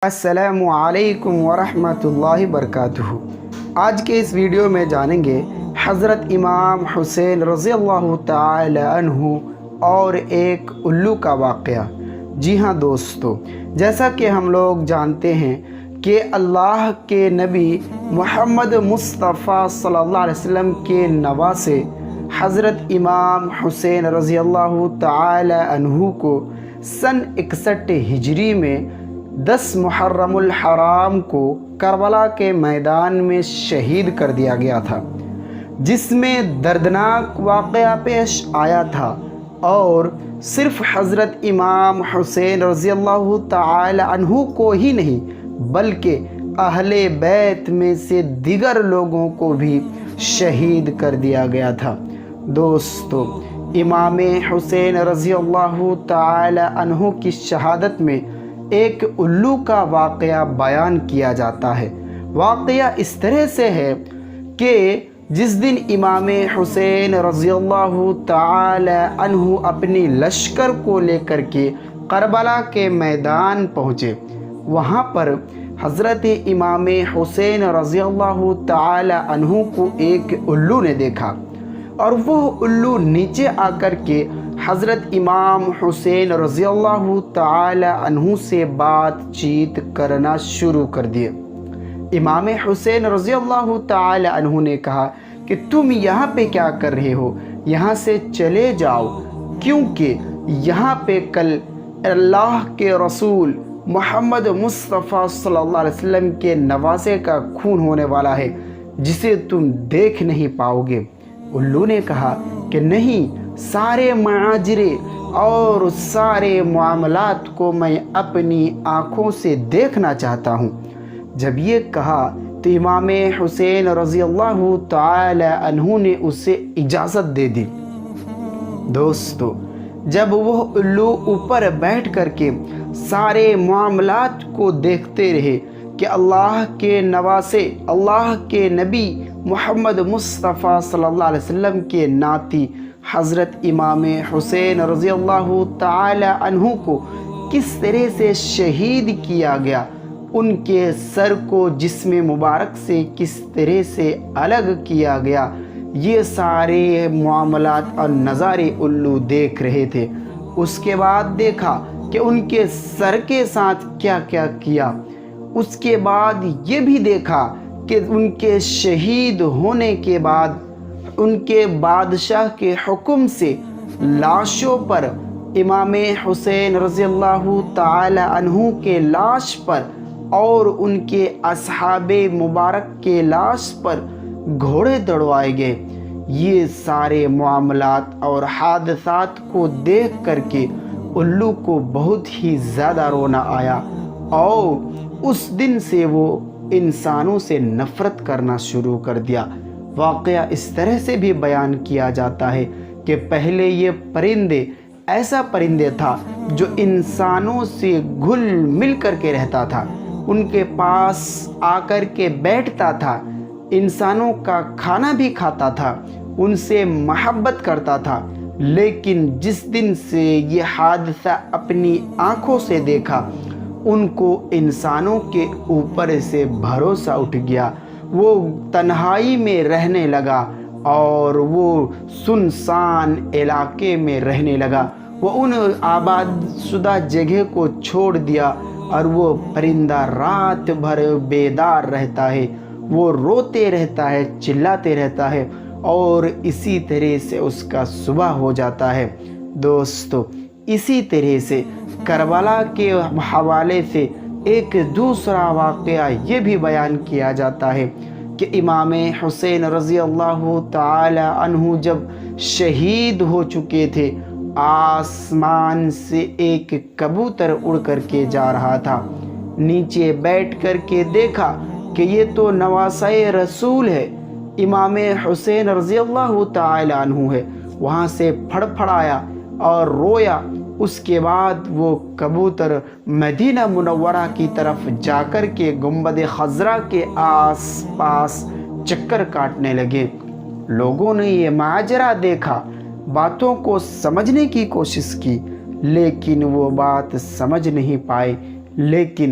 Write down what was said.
السلام علیکم ورحمۃ اللہ وبرکاتہ۔ آج کے اس ویڈیو میں جانیں گے حضرت امام حسین رضی اللہ تعالی عنہ اور ایک الو کا واقعہ۔ جی ہاں دوستو، جیسا کہ ہم لوگ جانتے ہیں کہ اللہ کے نبی محمد مصطفیٰ صلی اللہ علیہ وسلم کے نواسے حضرت امام حسین رضی اللہ تعالی عنہ کو سن 61 ہجری میں 10 محرم الحرام کو کربلا کے میدان میں شہید کر دیا گیا تھا، جس میں دردناک واقعہ پیش آیا تھا اور صرف حضرت امام حسین رضی اللہ تعالی عنہ کو ہی نہیں بلکہ اہل بیت میں سے دیگر لوگوں کو بھی شہید کر دیا گیا تھا۔ دوستو، امام حسین رضی اللہ تعالی عنہ کی شہادت میں ایک الو کا واقعہ بیان کیا جاتا ہے۔ واقعہ اس طرح سے ہے کہ جس دن امام حسین رضی اللہ تعالی عنہ اپنی لشکر کو لے کر کے کربلا کے میدان پہنچے، وہاں پر حضرت امام حسین رضی اللہ تعالی عنہ کو ایک الو نے دیکھا، اور وہ الو نیچے آ کر کے حضرت امام حسین رضی اللہ تعالی عنہ سے بات چیت کرنا شروع کر دیے۔ امام حسین رضی اللہ تعالی عنہ نے کہا کہ تم یہاں پہ کیا کر رہے ہو؟ یہاں سے چلے جاؤ، کیونکہ یہاں پہ کل اللہ کے رسول محمد مصطفیٰ صلی اللہ علیہ وسلم کے نواسے کا خون ہونے والا ہے، جسے تم دیکھ نہیں پاؤ گے۔ الو نے کہا کہ نہیں، سارے معاجرے اور سارے معاملات کو میں اپنی آنکھوں سے دیکھنا چاہتا ہوں۔ جب یہ کہا تو امام حسین رضی اللہ تعالی عنہ نے اسے اجازت دے دی۔ دوستو، جب وہ الو اوپر بیٹھ کر کے سارے معاملات کو دیکھتے رہے کہ اللہ کے نواسے، اللہ کے نبی محمد مصطفیٰ صلی اللہ علیہ وسلم کے ناتی حضرت امام حسین رضی اللہ تعالی عنہ کو کس طرح سے شہید کیا گیا، ان کے سر کو جسم مبارک سے کس طرح سے الگ کیا گیا، یہ سارے معاملات اور نظارے الو دیکھ رہے تھے۔ اس کے بعد دیکھا کہ ان کے سر کے ساتھ کیا کیا کیا۔ اس کے بعد یہ بھی دیکھا کہ ان کے شہید ہونے کے بعد ان کے بادشاہ کے حکم سے لاشوں پر، امام حسین رضی اللہ تعالی عنہ کے لاش پر اور ان کے اصحاب مبارک کے لاش پر گھوڑے دوڑوائے گئے۔ یہ سارے معاملات اور حادثات کو دیکھ کر کے الو کو بہت ہی زیادہ رونا آیا، اور اس دن سے وہ انسانوں سے نفرت کرنا شروع کر دیا۔ واقعہ اس طرح سے بھی بیان کیا جاتا ہے کہ پہلے یہ پرندے ایسا پرندے تھا جو انسانوں سے گھل مل کر کے رہتا تھا، ان کے پاس آ کر کے بیٹھتا تھا، انسانوں کا کھانا بھی کھاتا تھا، ان سے محبت کرتا تھا۔ لیکن جس دن سے یہ حادثہ اپنی آنکھوں سے دیکھا، ان کو انسانوں کے اوپر سے بھروسہ اٹھ گیا، وہ تنہائی میں رہنے لگا اور وہ سنسان علاقے میں رہنے لگا۔ وہ ان آباد شدہ جگہ کو چھوڑ دیا، اور وہ پرندہ رات بھر بیدار رہتا ہے، وہ روتے رہتا ہے، چلاتے رہتا ہے، اور اسی طرح سے اس کا صبح ہو جاتا ہے۔ دوستو، اسی طرح سے کربلا کے حوالے سے ایک دوسرا واقعہ یہ بھی بیان کیا جاتا ہے کہ امام حسین رضی اللہ تعالی عنہ جب شہید ہو چکے تھے، آسمان سے ایک کبوتر اڑ کر کے جا رہا تھا۔ نیچے بیٹھ کر کے دیکھا کہ یہ تو نواسۂ رسول ہے، امام حسین رضی اللہ تعالی عنہ ہے، وہاں سے پھڑ پھڑایا اور رویا۔ اس کے بعد وہ کبوتر مدینہ منورہ کی طرف جا کر کے گنبد خضرا کے آس پاس چکر کاٹنے لگے۔ لوگوں نے یہ ماجرا دیکھا، باتوں کو سمجھنے کی کوشش کی، لیکن وہ بات سمجھ نہیں پائے۔ لیکن